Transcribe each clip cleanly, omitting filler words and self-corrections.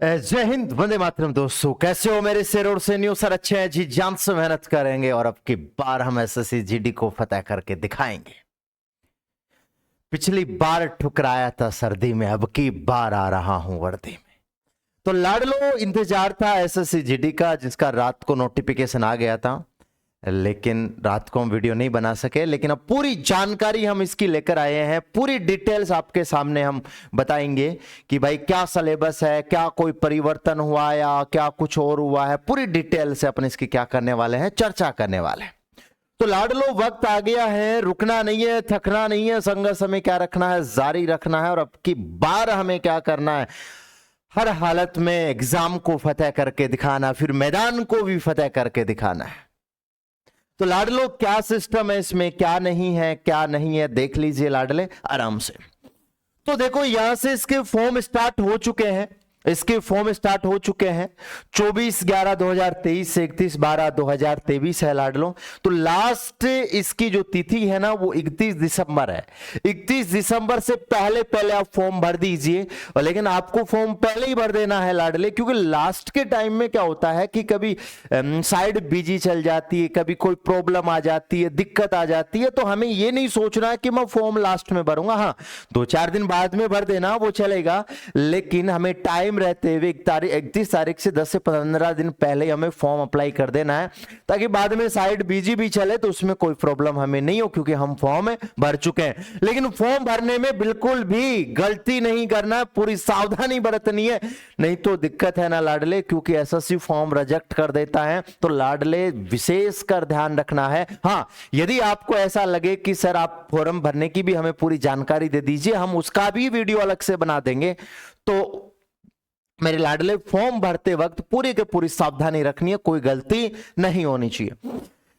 जय हिंद, वंदे मातरम। दोस्तों कैसे हो मेरे शेर और से न्यू सर? अच्छे हैं जी, जान से मेहनत करेंगे और अब की बार हम एसएससी जीडी को फतेह करके दिखाएंगे। पिछली बार ठुकराया था सर्दी में, अब की बार आ रहा हूं वर्दी में। तो लाडलो इंतजार था एसएससी जीडी का, जिसका रात को नोटिफिकेशन आ गया था, लेकिन रात को हम वीडियो नहीं बना सके। लेकिन अब पूरी जानकारी हम इसकी लेकर आए हैं, पूरी डिटेल्स आपके सामने हम बताएंगे कि भाई क्या सिलेबस है, क्या कोई परिवर्तन हुआ या क्या कुछ और हुआ है। पूरी डिटेल से अपन इसकी क्या करने वाले हैं, चर्चा करने वाले हैं। तो लाडलो वक्त आ गया है, रुकना नहीं है, थकना नहीं है, संघर्ष हमें क्या रखना है, जारी रखना है। और अब की बार हमें क्या करना है, हर हालत में एग्जाम को फतेह करके दिखाना, फिर मैदान को भी फतेह करके दिखाना है। तो लाडलो क्या सिस्टम है इसमें, क्या नहीं है, देख लीजिए लाडले आराम से। तो देखो यहां से इसके फॉर्म स्टार्ट हो चुके हैं, 24/11/2023 से 31/12/2023 है लाडलो। तो लास्ट इसकी जो तिथि है ना वो 31 दिसंबर है। 31 दिसंबर से पहले आप फॉर्म भर दीजिए। लेकिन आपको फॉर्म पहले ही भर देना है लाडले, क्योंकि लास्ट के टाइम में क्या होता है कि कभी साइड बिजी चल जाती है, कभी कोई प्रॉब्लम आ जाती है, दिक्कत आ जाती है। तो हमें ये नहीं सोचना है कि मैं फॉर्म लास्ट में भरूंगा। हाँ, 2-4 दिन बाद में भर देना वो चलेगा, लेकिन हमें टाइम रहते हुए 31 तारीख से 10 से 15 दिन पहले हमें फॉर्म अप्लाई कर देना है, ताकि बाद में साइड बिजी भी चले तो उसमें कोई प्रॉब्लम हमें नहीं हो, क्योंकि हम फॉर्म भर चुके हैं। लेकिन फॉर्म भरने में बिल्कुल भी गलती नहीं करना, पूरी सावधानी बरतनी है, नहीं तो दिक्कत है ना लाडले, क्योंकि एसएससी फॉर्म रिजेक्ट कर देता है। तो लाडले विशेष कर ध्यान रखना है। हाँ, यदि आपको ऐसा लगे कि सर आप फॉर्म भरने की भी हमें पूरी जानकारी दे दीजिए, हम उसका भी वीडियो अलग से बना देंगे। तो मेरे लाडले फॉर्म भरते वक्त पूरी के पूरी सावधानी रखनी है, कोई गलती नहीं होनी चाहिए।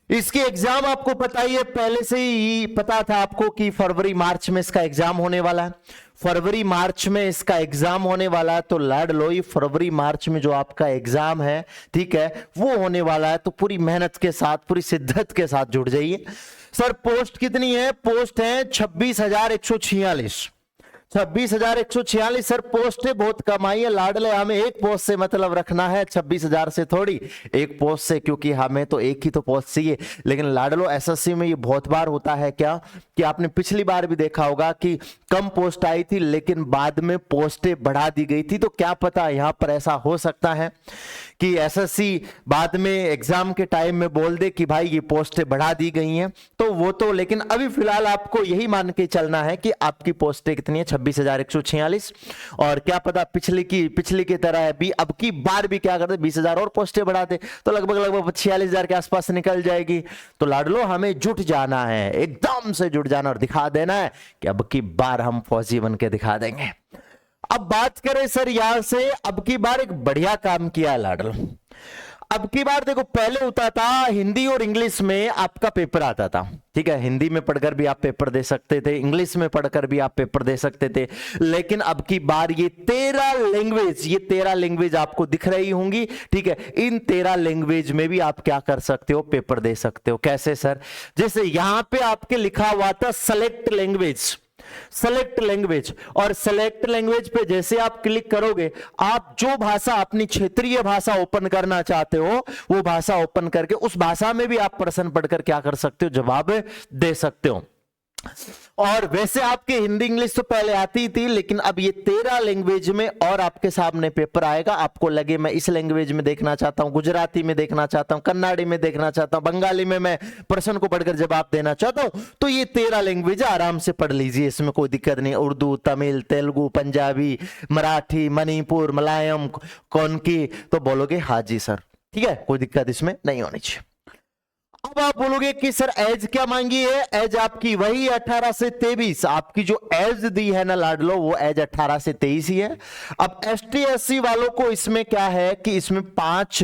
इसके एग्जाम आपको पता ही है, पहले से ही पता था आपको कि फरवरी मार्च में इसका एग्जाम होने वाला है। फरवरी मार्च में इसका एग्जाम होने वाला है। तो लाडलो फरवरी मार्च में जो आपका एग्जाम है, ठीक है, वो होने वाला है। तो पूरी मेहनत के साथ, पूरी शिद्दत के साथ जुड़ जाइए। सर पोस्ट कितनी है? पोस्ट है 26,146। 26,146 सर पोस्ट है, बहुत कम आई है लाडले। हमें एक पोस्ट से मतलब रखना है, 26,000 से थोड़ी, एक पोस्ट से, क्योंकि हमें तो एक ही तो पोस्ट चाहिए। लेकिन लाडलो एसएससी में ये बहुत बार होता है क्या कि आपने पिछली बार भी देखा होगा कि कम पोस्ट आई थी लेकिन बाद में पोस्टें बढ़ा दी गई थी। तो क्या पता यहां पर ऐसा हो सकता है कि एसएससी बाद में एग्जाम के टाइम में बोल दे कि भाई ये पोस्टें बढ़ा दी गई हैं। तो वो तो, लेकिन अभी फिलहाल आपको यही मान के चलना है कि आपकी पोस्टें कितनी है, 26,146। और क्या पता पिछली की तरह भी अब की बार भी क्या करते, 20,000 और पोस्टें बढ़ा दे तो लगभग 46,000 के आसपास निकल जाएगी। तो लाडलो हमें जुट जाना है, एकदम से जुट जाना और दिखा देना है कि अब की बार हम फौजी बन के दिखा देंगे। अब बात करें सर यहां से, अब की बार एक बढ़िया काम किया है लाडलो। अब की बार देखो, पहले होता था हिंदी और इंग्लिश में आपका पेपर आता था, ठीक है, हिंदी में पढ़कर भी आप पेपर दे सकते थे, इंग्लिश में पढ़कर भी आप पेपर दे सकते थे। लेकिन अब की बार ये 13 लैंग्वेज आपको दिख रही होंगी, ठीक है, इन 13 लैंग्वेज में भी आप क्या कर सकते हो, पेपर दे सकते हो। कैसे सर? जैसे यहां पे आपके लिखा हुआ था सेलेक्ट लैंग्वेज, और सेलेक्ट लैंग्वेज पे जैसे आप क्लिक करोगे, आप जो भाषा अपनी क्षेत्रीय भाषा ओपन करना चाहते हो वो भाषा ओपन करके उस भाषा में भी आप प्रश्न पढ़कर क्या कर सकते हो, जवाब दे सकते हो। और वैसे आपके हिंदी इंग्लिश तो पहले आती थी, लेकिन अब ये 13 लैंग्वेज में और आपके सामने पेपर आएगा। आपको लगे मैं इस लैंग्वेज में देखना चाहता हूं, गुजराती में देखना चाहता हूं, कन्नाडी में देखना चाहता हूं, बंगाली में मैं प्रश्न को पढ़कर जवाब देना चाहता हूं, तो ये 13 लैंग्वेज आराम से पढ़ लीजिए, इसमें कोई दिक्कत नहीं। उर्दू, तमिल, तेलुगु, पंजाबी, मराठी, मणिपुर, मलयालम, कोंकणी, तो बोलोगे हाँ जी सर, ठीक है, कोई दिक्कत इसमें नहीं होनी चाहिए। अब आप बोलोगे कि सर एज क्या मांगी है? एज आपकी वही 18 से 23, आपकी जो एज दी है ना लाडलो, वो एज 18 से 23 ही है। अब एसटी एससी वालों को इसमें क्या है कि इसमें 5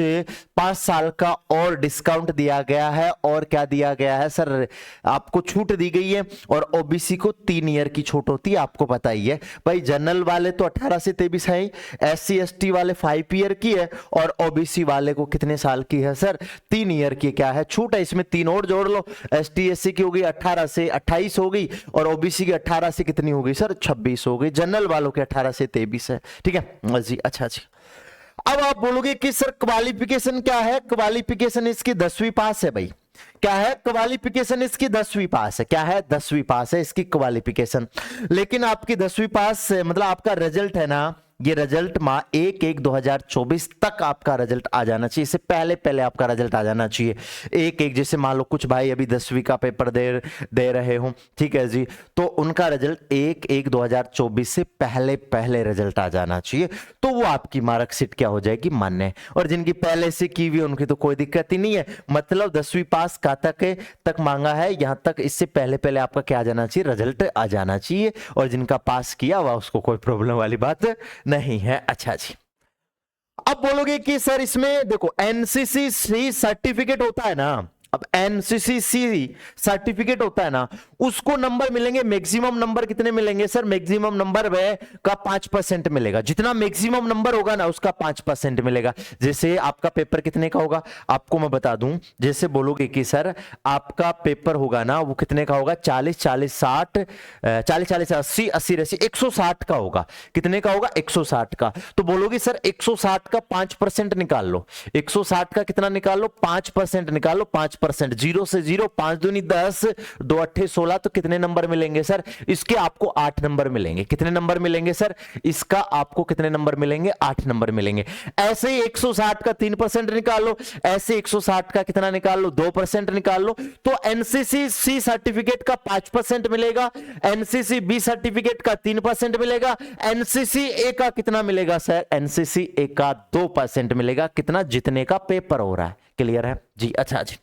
साल का और डिस्काउंट दिया गया है। और क्या दिया गया है सर? आपको छूट दी गई है। और ओबीसी को 3 ईयर की छूट होती है, आपको पता ही है भाई। जनरल वाले तो 18 से 23 है, SC ST वाले 5 ईयर की है, और ओबीसी वाले को कितने साल की है सर? 3 ईयर की क्या है छूट है। इसमें 3 और जोड़ लो, ST SC की होगी 18 से 28 हो गई, और ओबीसी की 18 से कितनी हो गई सर? 26 हो गई। जनरल वालों के 18 से 23 है, ठीक है जी। अच्छा जी, अब आप बोलोगे कि सर क्वालिफिकेशन क्या है, क्वालिफिकेशन इसकी 10वीं पास है भाई। क्या है क्वालिफिकेशन इसकी? 10वीं पास है। क्या है? 10वीं पास है इसकी क्वालिफिकेशन। लेकिन आपकी 10वीं पास मतलब आपका रिजल्ट है ना, ये रिजल्ट 1/1/2024 तक आपका रिजल्ट आ जाना चाहिए, इससे पहले पहले आपका रिजल्ट आ जाना चाहिए। 1/1 जैसे मान लो कुछ भाई अभी 10वीं का पेपर दे रहे हो, ठीक है जी, तो उनका रिजल्ट 1/1/2024 से पहले पहले रिजल्ट आ जाना चाहिए, तो वो आपकी मार्कशीट क्या हो जाएगी? मान्य। और जिनकी पहले से की हुई उनकी तो कोई दिक्कत ही नहीं है, मतलब 10वीं पास का तक मांगा है, यहां तक इससे पहले पहले आपका क्या आ जाना चाहिए? रिजल्ट आ जाना चाहिए। और जिनका पास किया हुआ उसको कोई प्रॉब्लम वाली बात नहीं है। अच्छा जी, अब बोलोगे कि सर इसमें देखो एनसीसी सर्टिफिकेट होता है ना, अब एनसीसी सर्टिफिकेट होता है ना, उसको नंबर मिलेंगे, मैक्सिमम नंबर कितने मिलेंगे सर? मैक्सिमम नंबर का 5% मिलेगा। जितना मैक्सिमम नंबर होगा ना उसका 5% मिलेगा। जैसे आपका पेपर कितने का होगा आपको मैं बता दूं, जैसे बोलोगे कि सर आपका पेपर होगा ना वो कितने का होगा? 40 40 60 40 40 80 80 80 160 का होगा। कितने का होगा? 160 का। तो बोलोगे सर 160 का 5% निकाल लो। 160 का कितना निकाल लो? 5% निकाल लो। 5%, 0 से 0, 5 दूनी 10, 2 अट्ठे 16, तो कितने नंबर मिलेंगे सर? इसके आपको 8 नंबर मिलेंगे। कितने नंबर मिलेंगे सर? इसका आपको कितने नंबर मिलेंगे? 8 नंबर मिलेंगे। ऐसे ही 160 का 3% निकाल लो, ऐसे 160 का कितना निकाल लो? 2% निकाल लो। तो एनसीसी सी सर्टिफिकेट का 5% मिलेगा, एनसीसी बी सर्टिफिकेट का 3% मिलेगा, एनसीसी ए का कितना मिलेगा सर? एनसीसी ए का 2% मिलेगा। कितना? जितने का पेपर हो रहा है। क्लियर है जी? अच्छा जी,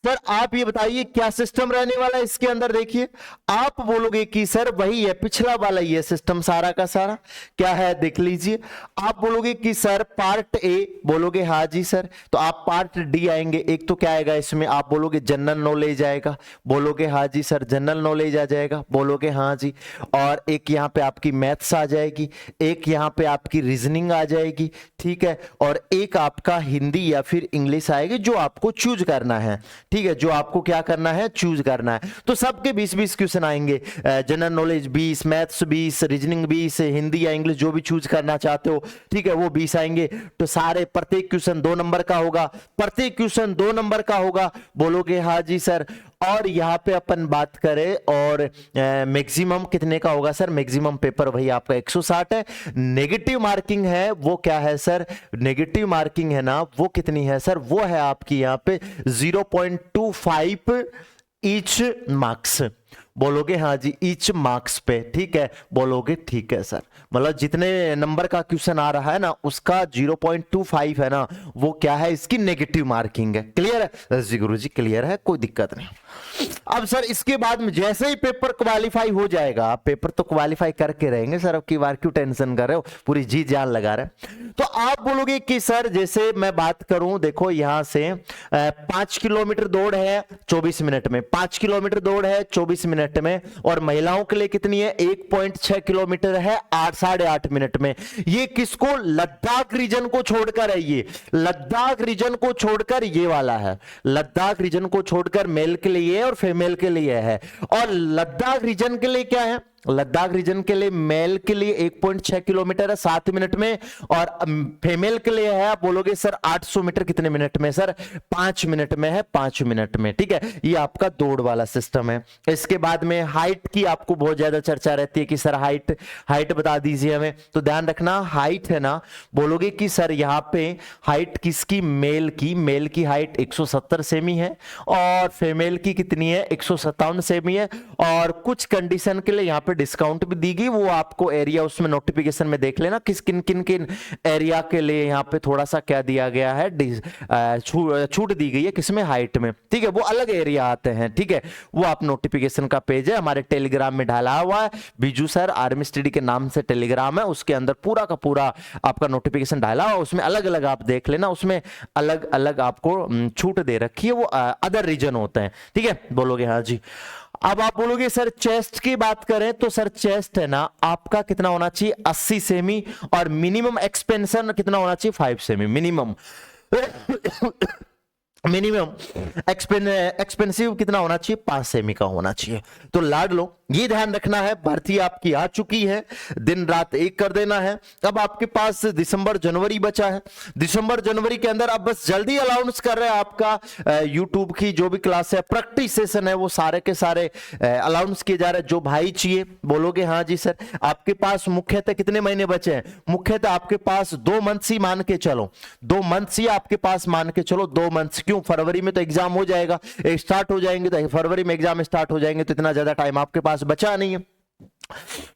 सर आप ये बताइए क्या सिस्टम रहने वाला है इसके अंदर? देखिए आप बोलोगे कि सर वही है पिछला वाला, ये सिस्टम सारा का सारा क्या है देख लीजिए। आप बोलोगे कि सर पार्ट ए, बोलोगे हाँ जी सर, तो आप पार्ट डी आएंगे। एक तो क्या आएगा इसमें? आप बोलोगे जनरल नॉलेज आएगा, बोलोगे हाँ जी सर जनरल नॉलेज आ जाएगा, बोलोगे हाँ जी। और एक यहाँ पे आपकी मैथ्स आ जाएगी, एक यहाँ पे आपकी रीजनिंग आ जाएगी, ठीक है, और एक आपका हिंदी या फिर इंग्लिश आएगी, जो आपको चूज करना है, ठीक है, जो आपको क्या करना है? चूज करना है। तो सबके 20-20 क्वेश्चन आएंगे, general knowledge 20, maths 20, reasoning 20, Hindi या इंग्लिश जो भी चूज करना चाहते हो, ठीक है, वो 20 आएंगे। तो सारे प्रत्येक क्वेश्चन 2 नंबर का होगा, प्रत्येक क्वेश्चन 2 नंबर का होगा, बोलोगे हाँ जी सर। और यहां पे अपन बात करें और मैक्सिमम कितने का होगा सर? मैक्सिमम पेपर वही आपका 160 है। नेगेटिव मार्किंग है वो क्या है सर? नेगेटिव मार्किंग है ना वो कितनी है सर? वो है आपकी यहां पे 0.25 ईच मार्क्स। बोलोगे हाँ जी ईच मार्क्स पे, ठीक है, बोलोगे ठीक है सर। मतलब जितने नंबर का क्वेश्चन आ रहा है ना उसका 0.25 है ना, वो क्या है? इसकी नेगेटिव मार्किंग है। क्लियर है जी गुरु जी? क्लियर है, कोई दिक्कत नहीं। अब सर इसके बाद में जैसे ही पेपर क्वालिफाई हो जाएगा, पेपर तो क्वालिफाई करके रहेंगे सर, अब की बार क्यों टेंशन कर रहे हो, पूरी जी जान लगा रहे। तो आप बोलोगे कि सर जैसे मैं बात करूं, देखो यहां से 5 किलोमीटर दौड़ है 24 मिनट में, 5 किलोमीटर दौड़ है 24 मिनट में, और महिलाओं के लिए कितनी है? 1.6 किलोमीटर है 8.5 मिनट में। ये किसको? लद्दाख रीजन को छोड़कर है, ये लद्दाख रीजन को छोड़कर ये वाला है, लद्दाख रीजन को छोड़कर मेल के लिए और फीमेल के लिए है। और लद्दाख रीजन के लिए क्या है? लद्दाख रीजन के लिए मेल के लिए 1.6 किलोमीटर है 7 मिनट में, और फीमेल के लिए है, आप बोलोगे सर 800 मीटर कितने मिनट में सर? 5 मिनट में है, 5 मिनट में, ठीक है। ये आपका दौड़ वाला सिस्टम है। इसके बाद में हाइट की आपको बहुत ज्यादा चर्चा रहती है कि सर हाइट बता दीजिए हमें, तो ध्यान रखना हाइट है ना, बोलोगे कि सर यहां पे हाइट किसकी? मेल की हाइट 170 सेमी है, और फीमेल की कितनी है? 157 सेमी है। और कुछ कंडीशन के लिए यहां पे डिस्काउंट भी दी गई, वो आपको एरिया उसमें नोटिफिकेशन में देख लेना किस किन एरिया के लिए यहां पे थोड़ा सा क्या दिया गया है, छूट दी गई है किसमें? हाइट में, ठीक है, वो अलग एरिया आते हैं, ठीक है, वो आप नोटिफिकेशन का पेज है हमारे टेलीग्राम में डाला हुआ है, बीजू सर आर्मी स्टडी के नाम से टेलीग्राम है, उसके अंदर पूरा का पूरा आपका नोटिफिकेशन डाला हुआ, उसमें अलग अलग आप देख लेना, उसमें अलग अलग आपको छूट दे रखी है, वो अदर रीजन होते हैं, ठीक है, बोलोगे हाँ जी। अब आप बोलोगे सर चेस्ट की बात करें तो सर चेस्ट है ना आपका कितना होना चाहिए? 80 सेमी, और मिनिमम एक्सपेंशन कितना होना चाहिए? 5 सेमी मिनिमम। मिनिमम एक्सपेंसिव कितना होना चाहिए? 5 सेमी का होना चाहिए। तो लाड लो ये ध्यान रखना है, भर्ती आपकी आ चुकी है, दिन रात एक कर देना है। अब आपके पास दिसंबर जनवरी बचा है। दिसंबर जनवरी के अंदर अब बस जल्दी अलाउंस कर रहे हैं आपका यूट्यूब की जो भी क्लास है, प्रैक्टिस सेशन है, वो सारे के सारे अलाउंस किए जा रहे हैं। जो भाई चाहिए बोलोगे हाँ जी सर। आपके पास मुख्यतः कितने महीने बचे हैं? मुख्यतः आपके पास 2 मंथ्स ही मान के चलो, 2 मंथ्स ही आपके पास मान के चलो, 2 मंथ्स। क्यों? फरवरी में तो एग्जाम हो जाएगा, स्टार्ट हो जाएंगे, तो फरवरी में एग्जाम स्टार्ट हो जाएंगे, तो इतना ज्यादा टाइम आपके पास बचा नहीं है।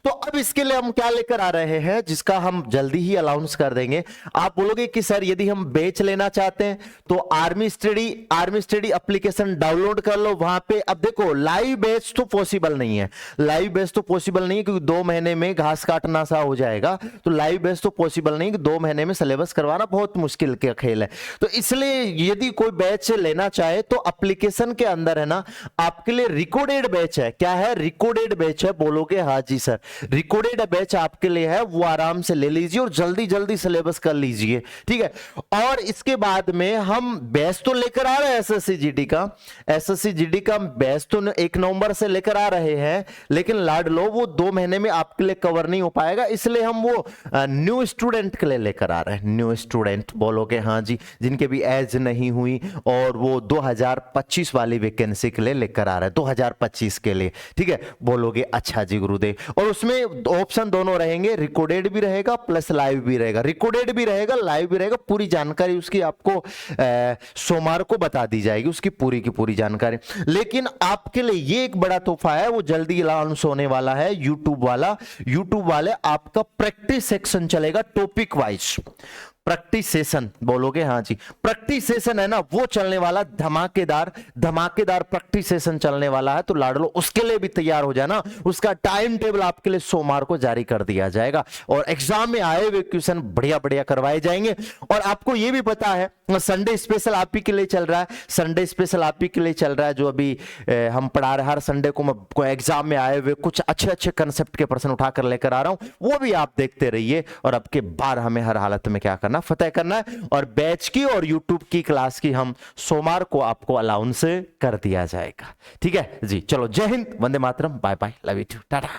तो अब इसके लिए हम क्या लेकर आ रहे हैं, जिसका हम जल्दी ही अलाउंस कर देंगे। आप बोलोगे कि सर यदि हम बैच लेना चाहते हैं तो आर्मी स्टडी एप्लीकेशन डाउनलोड कर लो, वहां पे अब देखो लाइव बैच तो पॉसिबल नहीं है, लाइव बैच तो पॉसिबल नहीं है, क्योंकि 2 महीने में घास काटना सा हो जाएगा। तो लाइव बैच तो पॉसिबल नहीं, 2 महीने में सिलेबस करवाना बहुत मुश्किल का खेल है। तो इसलिए यदि कोई बैच लेना चाहे तो एप्लीकेशन के अंदर है ना आपके लिए रिकॉर्डेड बैच है। क्या है? रिकॉर्डेड बैच है। बोलोगे हाँ जी सर, रिकॉर्डेड बैच आपके लिए है, वो आराम से ले लीजिए और जल्दी जल्दी सिलेबस कर लीजिए, ठीक है। और इसके बाद में हम बैच तो लेकर आ रहे हैं एसएससी जीडी का बैच तो 1 नवंबर से लेकर आ रहे हैं, लेकिन लाड लो वो 2 महीने में आपके लिए कवर नहीं हो पाएगा, इसलिए हम वो न्यू स्टूडेंट के लिए लेकर आ रहे हैं। न्यू स्टूडेंट बोलोगे हाँ जी, जिनके भी एज नहीं हुई, और वो 2025 वाली वैकेंसी के लिए लेकर आ रहे हैं, 2025 के लिए, ठीक है। बोलोगे अच्छा जी गुरुदेव। और उसमें ऑप्शन दोनों रहेंगे, रिकॉर्डेड भी रहेगा प्लस लाइव भी रहेगा, रिकॉर्डेड भी रहेगा लाइव भी रहेगा। पूरी जानकारी उसकी आपको सोमवार को बता दी जाएगी, उसकी पूरी की पूरी जानकारी। लेकिन आपके लिए ये एक बड़ा तोहफा है, वो जल्दी अनाउंस होने वाला है। यूट्यूब वाले आपका प्रैक्टिस सेक्शन चलेगा टॉपिक वाइज। प्रैक्टिस सेशन बोलोगे हाँ जी, प्रैक्टिस सेशन है ना, वो चलने वाला धमाकेदार प्रैक्टिस सेशन चलने वाला है। तो लाडलो उसके लिए भी तैयार हो जाना, उसका टाइम टेबल आपके लिए सोमवार को जारी कर दिया जाएगा, और एग्जाम में आए हुए क्वेश्चन बढ़िया बढ़िया करवाए जाएंगे। और आपको ये भी पता है संडे स्पेशल आप ही के लिए चल रहा है, संडे स्पेशल आप ही के लिए चल रहा है, जो अभी हम पढ़ा रहे, हर संडे को मैं एग्जाम में आए हुए कुछ अच्छे कंसेप्ट के प्रश्न उठाकर लेकर आ रहा हूं, वो भी आप देखते रहिए। और अब के बार हमें हर हालत में क्या करना, फतेह करना है। और बैच की और यूट्यूब की क्लास की हम सोमवार को आपको अलाउंस कर दिया जाएगा, ठीक है जी। चलो जय Hind, Vande Mataram, bye bye, love you too, Tata.